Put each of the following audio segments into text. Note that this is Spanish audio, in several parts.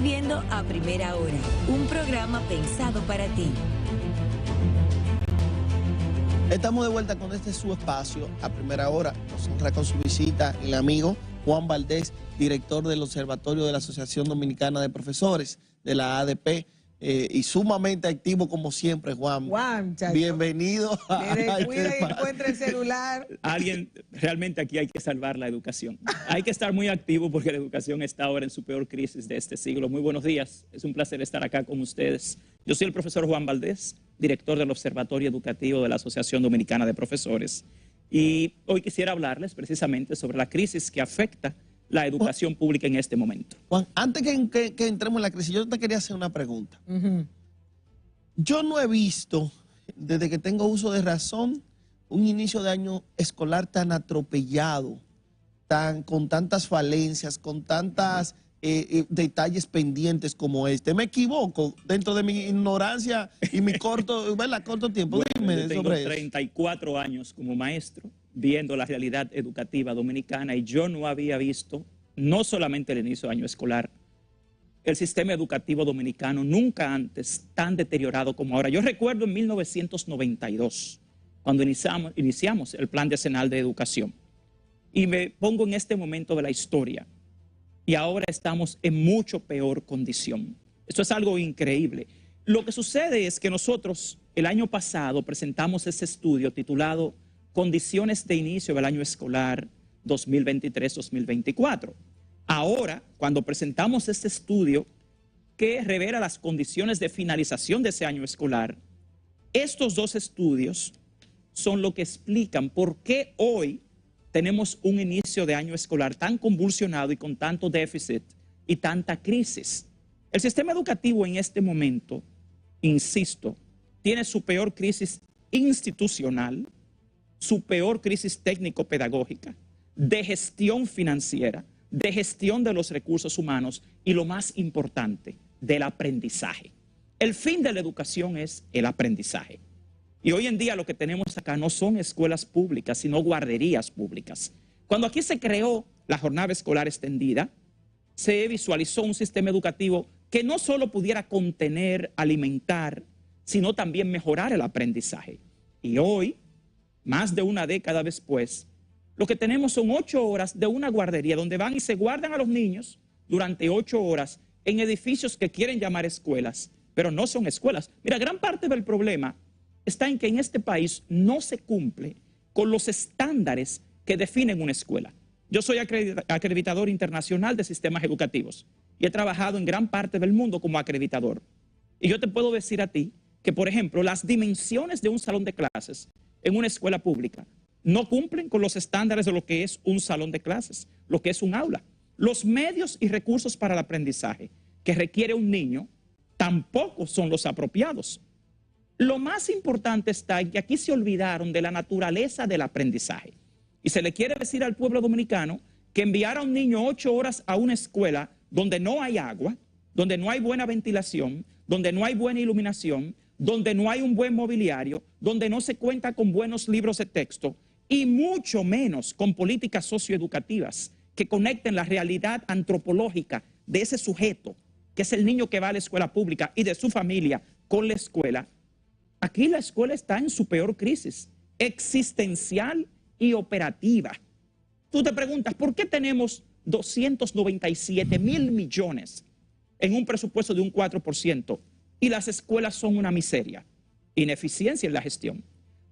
viendo A Primera Hora, un programa pensado para ti. Estamos de vuelta con este su espacio, A Primera Hora. Nos honra con su visita el amigo Juan Valdés, director del Observatorio de la Asociación Dominicana de Profesores de la ADP, y sumamente activo como siempre, Juan. Muchacho. Bienvenido a Descuida y encuentra el celular. Realmente aquí hay que salvar la educación. Hay que estar muy activo porque la educación está ahora en su peor crisis de este siglo. Muy buenos días, es un placer estar acá con ustedes. Yo soy el profesor Juan Valdés, director del Observatorio Educativo de la Asociación Dominicana de Profesores. Y hoy quisiera hablarles precisamente sobre la crisis que afecta la educación pública en este momento. Juan, antes que entremos en la crisis, yo te quería hacer una pregunta. Yo no he visto, desde que tengo uso de razón, un inicio de año escolar tan atropellado, con tantas falencias, con tantos detalles pendientes como este. Me equivoco dentro de mi ignorancia y mi corto tiempo. Bueno, Dime yo tengo sobre 34 años como maestro, viendo la realidad educativa dominicana, y yo no había visto, no solamente el inicio de año escolar, el sistema educativo dominicano nunca antes tan deteriorado como ahora. Yo recuerdo en 1992, cuando iniciamos el Plan Decenal de Educación, y me pongo en este momento de la historia, y ahora estamos en mucho peor condición. Esto es algo increíble. Lo que sucede es que nosotros el año pasado presentamos ese estudio titulado Condiciones de inicio del año escolar 2023-2024. Ahora, cuando presentamos este estudio que revela las condiciones de finalización de ese año escolar, estos dos estudios son lo que explican por qué hoy tenemos un inicio de año escolar tan convulsionado y con tanto déficit y tanta crisis. El sistema educativo en este momento, insisto, tiene su peor crisis institucional, su peor crisis técnico-pedagógica, de gestión financiera, de gestión de los recursos humanos y, lo más importante, del aprendizaje. El fin de la educación es el aprendizaje. Y hoy en día lo que tenemos acá no son escuelas públicas, sino guarderías públicas. Cuando aquí se creó la jornada escolar extendida, se visualizó un sistema educativo que no solo pudiera contener, alimentar, sino también mejorar el aprendizaje. Y hoy, más de una década después, lo que tenemos son 8 horas de una guardería donde van y se guardan a los niños durante 8 horas en edificios que quieren llamar escuelas, pero no son escuelas. Mira, gran parte del problema está en que en este país no se cumple con los estándares que definen una escuela. Yo soy acreditador internacional de sistemas educativos y he trabajado en gran parte del mundo como acreditador. Y yo te puedo decir a ti que, por ejemplo, las dimensiones de un salón de clases en una escuela pública no cumplen con los estándares de lo que es un salón de clases, lo que es un aula. Los medios y recursos para el aprendizaje que requiere un niño tampoco son los apropiados. Lo más importante está en que aquí se olvidaron de la naturaleza del aprendizaje. Y se le quiere decir al pueblo dominicano que enviar a un niño 8 horas a una escuela donde no hay agua, donde no hay buena ventilación, donde no hay buena iluminación, donde no hay un buen mobiliario, donde no se cuenta con buenos libros de texto y mucho menos con políticas socioeducativas que conecten la realidad antropológica de ese sujeto, que es el niño que va a la escuela pública, y de su familia con la escuela. Aquí la escuela está en su peor crisis existencial y operativa. Tú te preguntas, ¿por qué tenemos 297.000 millones en un presupuesto de un 4% y las escuelas son una miseria? Ineficiencia en la gestión.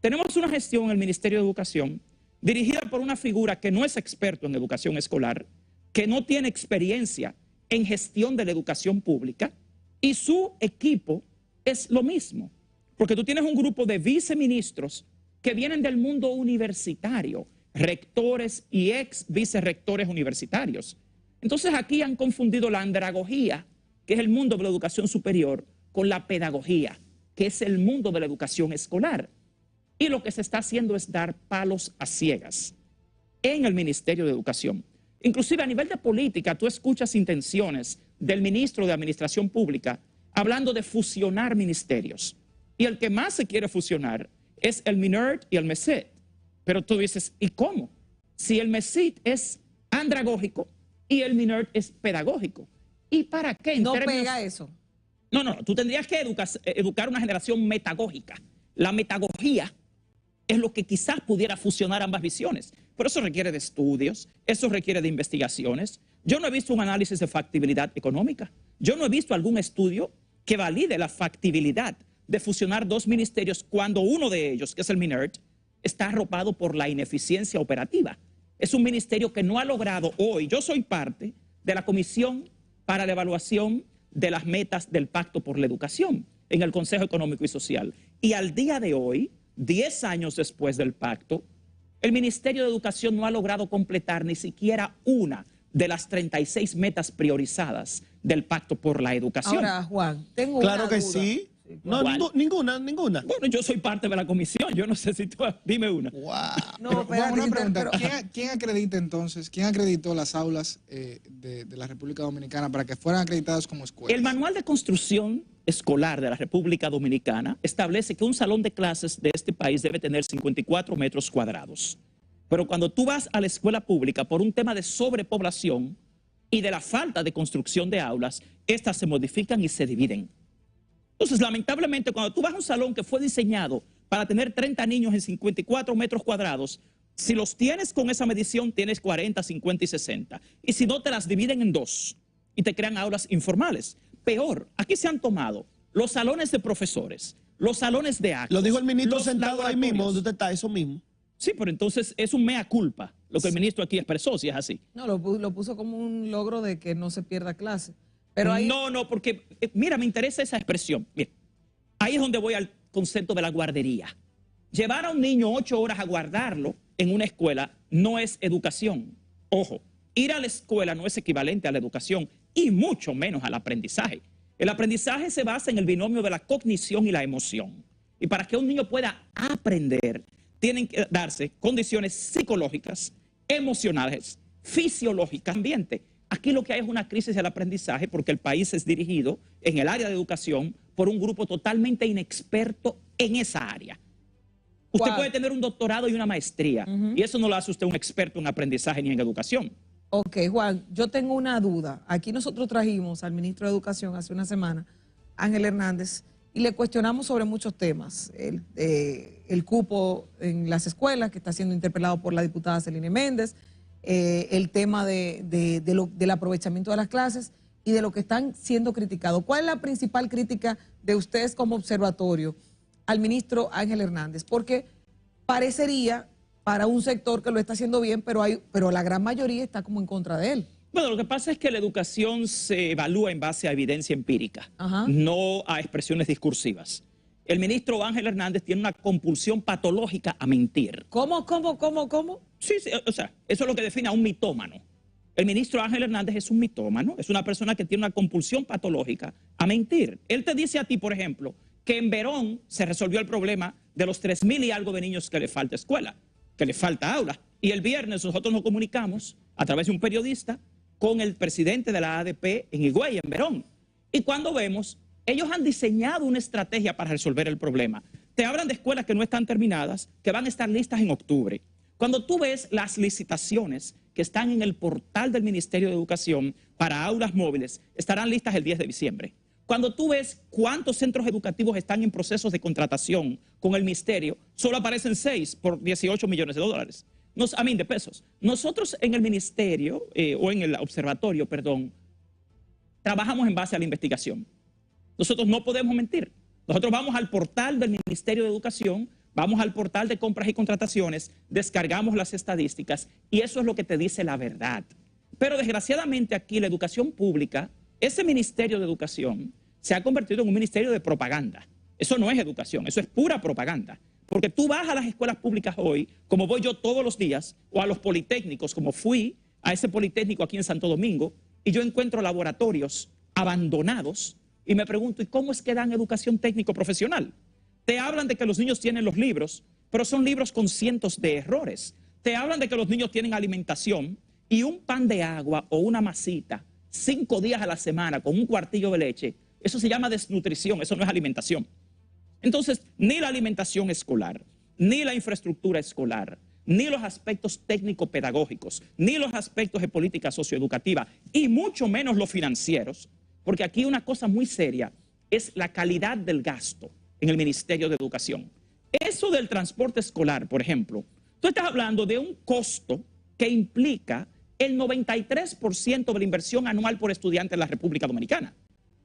Tenemos una gestión en el Ministerio de Educación dirigida por una figura que no es experto en educación escolar, que no tiene experiencia en gestión de la educación pública, y su equipo es lo mismo. Porque tú tienes un grupo de viceministros que vienen del mundo universitario, rectores y ex vicerrectores universitarios. Entonces aquí han confundido la andragogía, que es el mundo de la educación superior, con la pedagogía, que es el mundo de la educación escolar. Y lo que se está haciendo es dar palos a ciegas en el Ministerio de Educación. Inclusive a nivel de política, tú escuchas intenciones del ministro de Administración Pública hablando de fusionar ministerios. Y el que más se quiere fusionar es el MINERT y el MESET. Pero tú dices, ¿y cómo? Si el MESIT es andragógico y el MINERT es pedagógico. ¿Y para qué? No pega eso. No, tú tendrías que educar una generación metagógica. La metagogía es lo que quizás pudiera fusionar ambas visiones. Pero eso requiere de estudios, eso requiere de investigaciones. Yo no he visto un análisis de factibilidad económica. Yo no he visto algún estudio que valide la factibilidad de fusionar dos ministerios cuando uno de ellos, que es el MINERT, está arropado por la ineficiencia operativa. Es un ministerio que no ha logrado hoy. Yo soy parte de la Comisión para la Evaluación de las Metas del Pacto por la Educación en el Consejo Económico y Social. Y al día de hoy, 10 años después del pacto, el Ministerio de Educación no ha logrado completar ni siquiera una de las 36 metas priorizadas del Pacto por la Educación. Ahora, Juan, tengo Claro una que duda. sí. No, ninguna. Bueno, yo soy parte de la comisión. Yo no sé si tú... Dime una. Wow. No, espérate, Una pregunta. pero- ¿Quién acredita entonces, quién acreditó las aulas de la República Dominicana para que fueran acreditadas como escuelas? El Manual de Construcción Escolar de la República Dominicana establece que un salón de clases de este país debe tener 54 metros cuadrados. Pero cuando tú vas a la escuela pública por un tema de sobrepoblación y de la falta de construcción de aulas, estas se modifican y se dividen. Entonces, lamentablemente, cuando tú vas a un salón que fue diseñado para tener 30 niños en 54 metros cuadrados, si los tienes con esa medición, tienes 40, 50 y 60. Y si no, te las dividen en dos y te crean aulas informales. Peor, aquí se han tomado los salones de profesores, los salones de actos. Lo dijo el ministro los sentado ahí mismo, donde usted está, eso mismo. Sí, pero entonces es un mea culpa lo que el ministro aquí expresó, si es así. No, lo puso como un logro de que no se pierda clase. Pero ahí... No, porque, mira, me interesa esa expresión. Mira, ahí es donde voy al concepto de la guardería. Llevar a un niño 8 horas a guardarlo en una escuela no es educación. Ojo, ir a la escuela no es equivalente a la educación y mucho menos al aprendizaje. El aprendizaje se basa en el binomio de la cognición y la emoción. Y para que un niño pueda aprender, tienen que darse condiciones psicológicas, emocionales, fisiológicas, ambiente. Aquí lo que hay es una crisis del aprendizaje porque el país es dirigido en el área de educación por un grupo totalmente inexperto en esa área. Usted ¿Cuál? puede tener un doctorado y una maestría y eso no lo hace usted un experto en aprendizaje ni en educación. Ok, Juan, yo tengo una duda. Aquí nosotros trajimos al ministro de Educación hace una semana, Ángel Hernández, y le cuestionamos sobre muchos temas. El cupo en las escuelas, que está siendo interpelado por la diputada Celine Méndez, el tema del aprovechamiento de las clases y de lo que están siendo criticados. ¿Cuál es la principal crítica de ustedes como observatorio al ministro Ángel Hernández? Porque parecería para un sector que lo está haciendo bien, pero la gran mayoría está como en contra de él. Bueno, lo que pasa es que la educación se evalúa en base a evidencia empírica, Ajá. no a expresiones discursivas. El ministro Ángel Hernández tiene una compulsión patológica a mentir. ¿Cómo? Sí, o sea, eso es lo que define a un mitómano. El ministro Ángel Hernández es un mitómano, es una persona que tiene una compulsión patológica a mentir. Él te dice a ti, por ejemplo, que en Verón se resolvió el problema de los 3,000 y algo de niños que le falta escuela, que le falta aula. Y el viernes nosotros nos comunicamos a través de un periodista con el presidente de la ADP en Higüey, en Verón. Y cuando vemos, ellos han diseñado una estrategia para resolver el problema. Te hablan de escuelas que no están terminadas, que van a estar listas en octubre. Cuando tú ves las licitaciones que están en el portal del Ministerio de Educación para aulas móviles, estarán listas el 10 de diciembre. Cuando tú ves cuántos centros educativos están en procesos de contratación con el Ministerio, solo aparecen 6 por 18 millones de dólares. De pesos. Nosotros en el Ministerio, o en el observatorio, perdón, trabajamos en base a la investigación. Nosotros no podemos mentir. Nosotros vamos al portal del Ministerio de Educación, vamos al portal de compras y contrataciones, descargamos las estadísticas y eso es lo que te dice la verdad. Pero desgraciadamente aquí la educación pública, ese Ministerio de Educación se ha convertido en un ministerio de propaganda. Eso no es educación, eso es pura propaganda. Porque tú vas a las escuelas públicas hoy, como voy yo todos los días, o a los politécnicos, como fui a ese politécnico aquí en Santo Domingo, y yo encuentro laboratorios abandonados y me pregunto, ¿y cómo es que dan educación técnico-profesional? Te hablan de que los niños tienen los libros, pero son libros con cientos de errores. Te hablan de que los niños tienen alimentación y un pan de agua o una masita 5 días a la semana con un cuartillo de leche, eso se llama desnutrición, eso no es alimentación. Entonces, ni la alimentación escolar, ni la infraestructura escolar, ni los aspectos técnico-pedagógicos, ni los aspectos de política socioeducativa, y mucho menos los financieros, porque aquí una cosa muy seria es la calidad del gasto en el Ministerio de Educación. Eso del transporte escolar, por ejemplo, tú estás hablando de un costo que implica el 93% de la inversión anual por estudiante en la República Dominicana.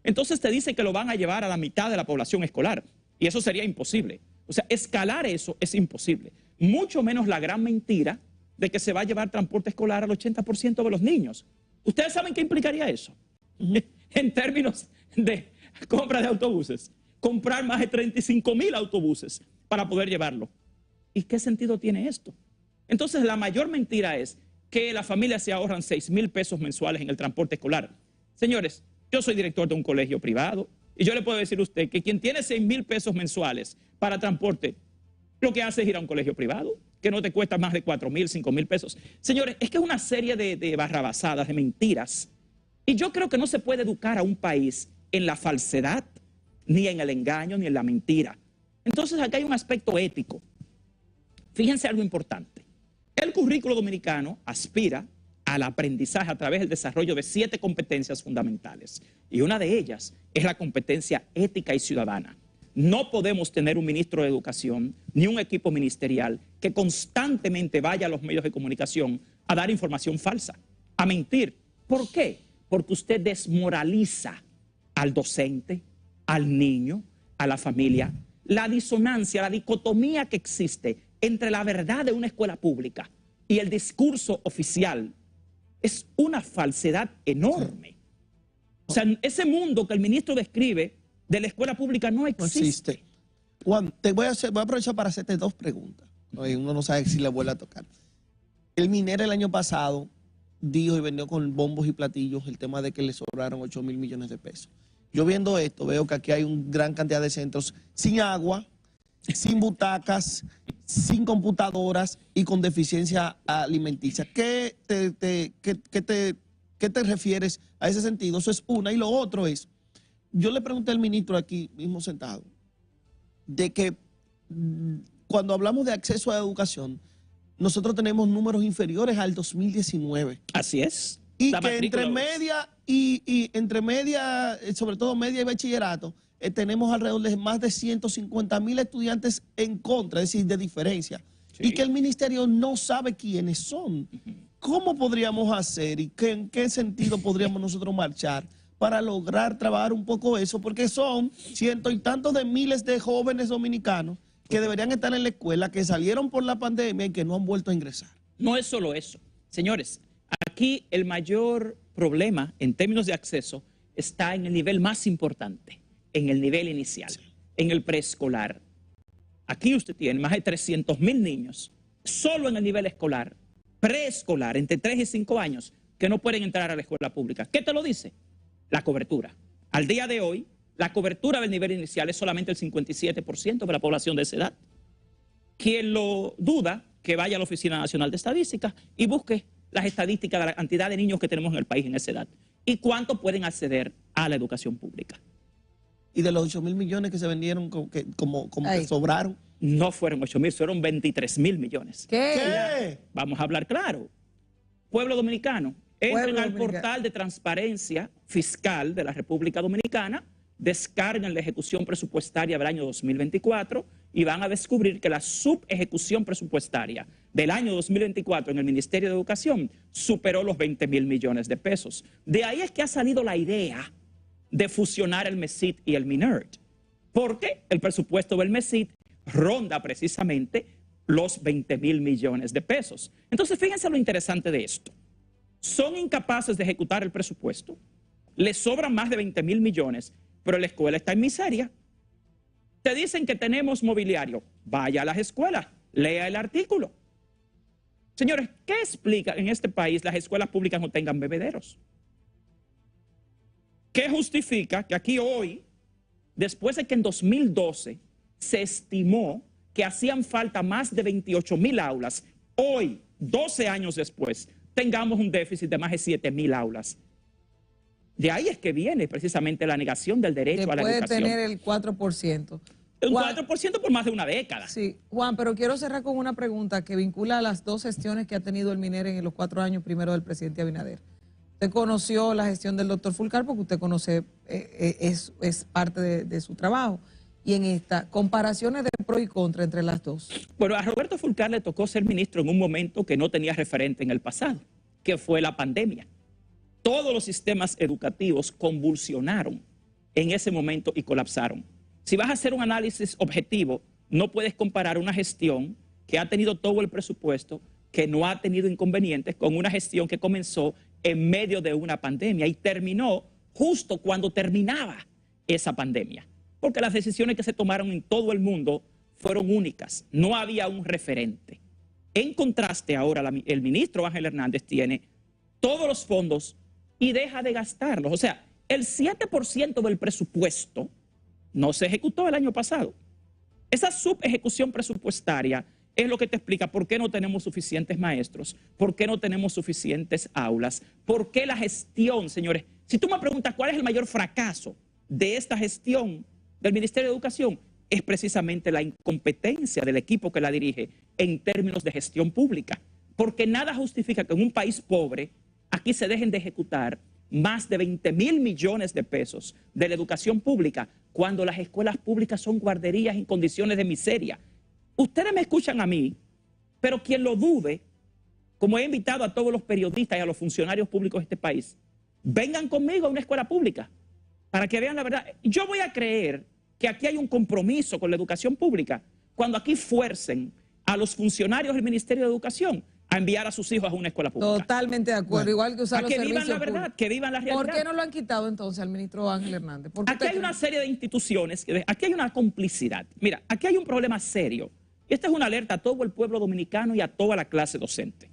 Entonces te dicen que lo van a llevar a la mitad de la población escolar, y eso sería imposible. O sea, escalar eso es imposible. Mucho menos la gran mentira de que se va a llevar transporte escolar al 80% de los niños. ¿Ustedes saben qué implicaría eso? En términos de compra de autobuses. Comprar más de 35,000 autobuses para poder llevarlo. ¿Y qué sentido tiene esto? Entonces, la mayor mentira es que las familias se ahorran 6,000 pesos mensuales en el transporte escolar. Señores, yo soy director de un colegio privado y yo le puedo decir a usted que quien tiene 6,000 pesos mensuales para transporte, lo que hace es ir a un colegio privado, que no te cuesta más de 4,000, 5,000 pesos. Señores, es que es una serie de barrabasadas, de mentiras. Y yo creo que no se puede educar a un país en la falsedad, ni en el engaño, ni en la mentira. Entonces, acá hay un aspecto ético. Fíjense algo importante. El currículo dominicano aspira al aprendizaje a través del desarrollo de 7 competencias fundamentales. Y una de ellas es la competencia ética y ciudadana. No podemos tener un ministro de Educación ni un equipo ministerial que constantemente vaya a los medios de comunicación a dar información falsa, a mentir. ¿Por qué? Porque usted desmoraliza al docente, al niño, a la familia. La disonancia, la dicotomía que existe entre la verdad de una escuela pública y el discurso oficial es una falsedad enorme. O sea, ese mundo que el ministro describe de la escuela pública no existe. Juan, voy a aprovechar para hacerte 2 preguntas. Uno no sabe si le vuelve a tocar. El MINER el año pasado dijo y vendió con bombos y platillos el tema de que le sobraron 8,000 millones de pesos. Yo viendo esto, veo que aquí hay una gran cantidad de centros sin agua, sin butacas, sin computadoras y con deficiencia alimenticia. ¿Qué te refieres a ese sentido? Eso es una. Y lo otro es, yo le pregunté al ministro aquí mismo sentado, de que cuando hablamos de acceso a la educación, nosotros tenemos números inferiores al 2019. Así es. Y que entre media, sobre todo media y bachillerato, tenemos alrededor de más de 150,000 estudiantes en contra, es decir, de diferencia. Sí. Y que el ministerio no sabe quiénes son. ¿Cómo podríamos hacer y en qué sentido podríamos nosotros marchar para lograr trabajar un poco eso? Porque son cientos y tantos de miles de jóvenes dominicanos que deberían estar en la escuela, que salieron por la pandemia y que no han vuelto a ingresar. No es solo eso. Señores, aquí el mayor problema en términos de acceso está en el nivel más importante, en el nivel inicial, en el preescolar. Aquí usted tiene más de 300,000 niños, solo en el nivel escolar, preescolar, entre 3 y 5 años, que no pueden entrar a la escuela pública. ¿Qué te lo dice? La cobertura. Al día de hoy, la cobertura del nivel inicial es solamente el 57% de la población de esa edad. Quien lo duda, que vaya a la Oficina Nacional de Estadística y busque las estadísticas de la cantidad de niños que tenemos en el país en esa edad y cuánto pueden acceder a la educación pública. Y de los 8,000 millones que se vendieron, como que sobraron. No fueron 8,000, fueron 23,000 millones. ¿Qué? Vamos a hablar claro. Pueblo dominicano, entren al portal de transparencia fiscal de la República Dominicana, descarguen la ejecución presupuestaria del año 2024 y van a descubrir que la subejecución presupuestaria del año 2024 en el Ministerio de Educación superó los 20,000 millones de pesos. De ahí es que ha salido la idea de fusionar el MESID y el MINERD, porque el presupuesto del MESID ronda precisamente los 20,000 millones de pesos. Entonces, fíjense lo interesante de esto. Son incapaces de ejecutar el presupuesto, les sobran más de 20,000 millones, pero la escuela está en miseria. Te dicen que tenemos mobiliario. Vaya a las escuelas, lea el artículo. Señores, ¿qué explica en este país las escuelas públicas no tengan bebederos? ¿Qué justifica que aquí hoy, después de que en 2012 se estimó que hacían falta más de 28,000 aulas, hoy, 12 años después, tengamos un déficit de más de 7,000 aulas? De ahí es que viene precisamente la negación del derecho a la educación. Puede tener el 4%. Un Juan, 4% por más de una década. Sí, Juan, pero quiero cerrar con una pregunta que vincula a las dos gestiones que ha tenido el MINER en los 4 años primero del presidente Abinader. Usted conoció la gestión del doctor Fulcar porque usted conoce, es parte de su trabajo. Y en esta, comparaciones de pro y contra entre las dos. Bueno, a Roberto Fulcar le tocó ser ministro en un momento que no tenía referente en el pasado, que fue la pandemia. Todos los sistemas educativos convulsionaron en ese momento y colapsaron. Si vas a hacer un análisis objetivo, no puedes comparar una gestión que ha tenido todo el presupuesto, que no ha tenido inconvenientes, con una gestión que comenzó en medio de una pandemia y terminó justo cuando terminaba esa pandemia. Porque las decisiones que se tomaron en todo el mundo fueron únicas, no había un referente. En contraste ahora, el ministro Ángel Hernández tiene todos los fondos y deja de gastarlos. O sea, el 7% del presupuesto no se ejecutó el año pasado. Esa subejecución presupuestaria es lo que te explica por qué no tenemos suficientes maestros, por qué no tenemos suficientes aulas, por qué la gestión, señores. Si tú me preguntas cuál es el mayor fracaso de esta gestión del Ministerio de Educación, es precisamente la incompetencia del equipo que la dirige en términos de gestión pública. Porque nada justifica que en un país pobre aquí se dejen de ejecutar más de 20.000 millones de pesos de la educación pública cuando las escuelas públicas son guarderías en condiciones de miseria. Ustedes me escuchan a mí, pero quien lo dude, como he invitado a todos los periodistas y a los funcionarios públicos de este país, vengan conmigo a una escuela pública para que vean la verdad. Yo voy a creer que aquí hay un compromiso con la educación pública cuando aquí fuercen a los funcionarios del Ministerio de Educación a enviar a sus hijos a una escuela pública. Totalmente de acuerdo, igual que usar los servicios vivan la verdad, públicos. que vivan la realidad. ¿Por qué no lo han quitado entonces al ministro Ángel Hernández? Aquí hay una serie de instituciones, aquí hay una complicidad. Mira, aquí hay un problema serio. Y esta es una alerta a todo el pueblo dominicano y a toda la clase docente.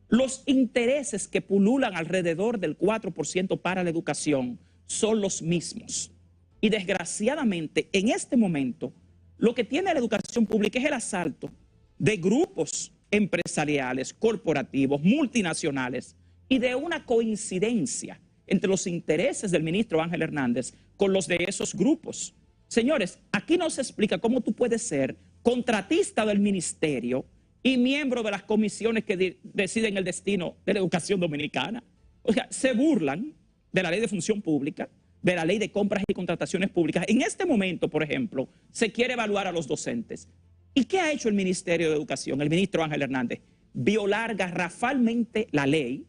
Los intereses que pululan alrededor del 4% para la educación son los mismos. Y desgraciadamente, en este momento, lo que tiene la educación pública es el asalto de grupos empresariales, corporativos, multinacionales y de una coincidencia entre los intereses del ministro Ángel Hernández con los de esos grupos. Señores, aquí no se explica cómo tú puedes ser contratista del ministerio y miembro de las comisiones que deciden el destino de la educación dominicana. O sea, se burlan de la ley de función pública, de la ley de compras y contrataciones públicas. En este momento, por ejemplo, se quiere evaluar a los docentes. ¿Y qué ha hecho el Ministerio de Educación, el ministro Ángel Hernández? Violar garrafalmente la ley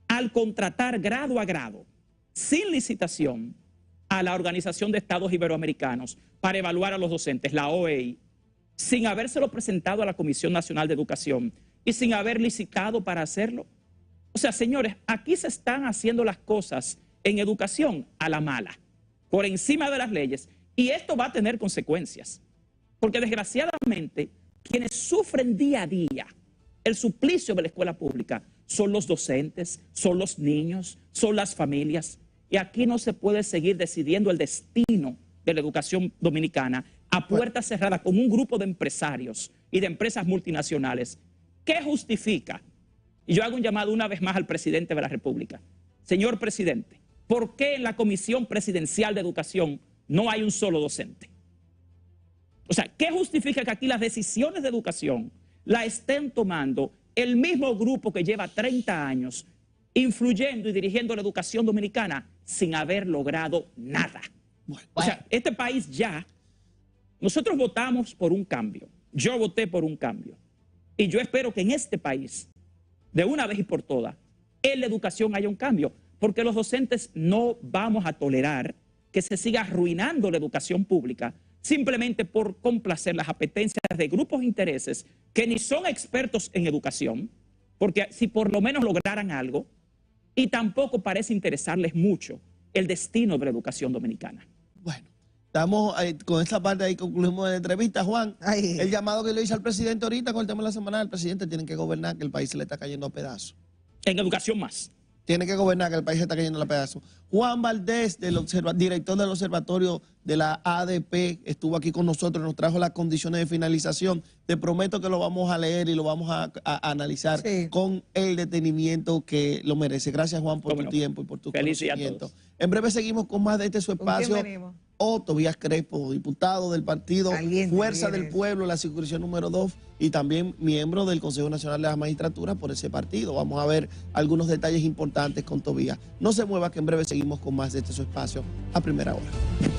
al contratar grado a grado, sin licitación, a la Organización de Estados Iberoamericanos para evaluar a los docentes, la OEI, sin habérselo presentado a la Comisión Nacional de Educación y sin haber licitado para hacerlo. O sea, señores, aquí se están haciendo las cosas en educación a la mala, por encima de las leyes, y esto va a tener consecuencias. Porque desgraciadamente, quienes sufren día a día el suplicio de la escuela pública son los docentes, son los niños, son las familias. Y aquí no se puede seguir decidiendo el destino de la educación dominicana a puerta cerrada con un grupo de empresarios y de empresas multinacionales. ¿Qué justifica? Y yo hago un llamado una vez más al presidente de la República. Señor presidente, ¿por qué en la Comisión Presidencial de Educación no hay un solo docente? O sea, ¿qué justifica que aquí las decisiones de educación la estén tomando el mismo grupo que lleva 30 años influyendo y dirigiendo la educación dominicana sin haber logrado nada? O sea, este país ya, nosotros votamos por un cambio, yo voté por un cambio, y yo espero que en este país, de una vez y por todas, en la educación haya un cambio, porque los docentes no vamos a tolerar que se siga arruinando la educación pública simplemente por complacer las apetencias de grupos de intereses que ni son expertos en educación, porque si por lo menos lograran algo, y tampoco parece interesarles mucho el destino de la educación dominicana. Bueno, estamos con esta parte ahí, concluimos la entrevista. Juan, el llamado que le hice al presidente ahorita con el tema de la semana, el presidente tiene que gobernar, que el país se le está cayendo a pedazos. En educación más. Tiene que gobernar, que el país se está cayendo a pedazos. Juan Valdés, director del observatorio de la ADP, estuvo aquí con nosotros, nos trajo las condiciones de finalización. Te prometo que lo vamos a leer y lo vamos a analizar con el detenimiento que lo merece. Gracias, Juan, por tu tiempo y por tu conocimiento. En breve seguimos con más de este su espacio. o Tobías Crespo, diputado del partido Fuerza del Pueblo, la circunscripción número 2, y también miembro del Consejo Nacional de la Magistratura por ese partido. Vamos a ver algunos detalles importantes con Tobías. No se mueva, que en breve seguimos con más de este su espacio a primera hora.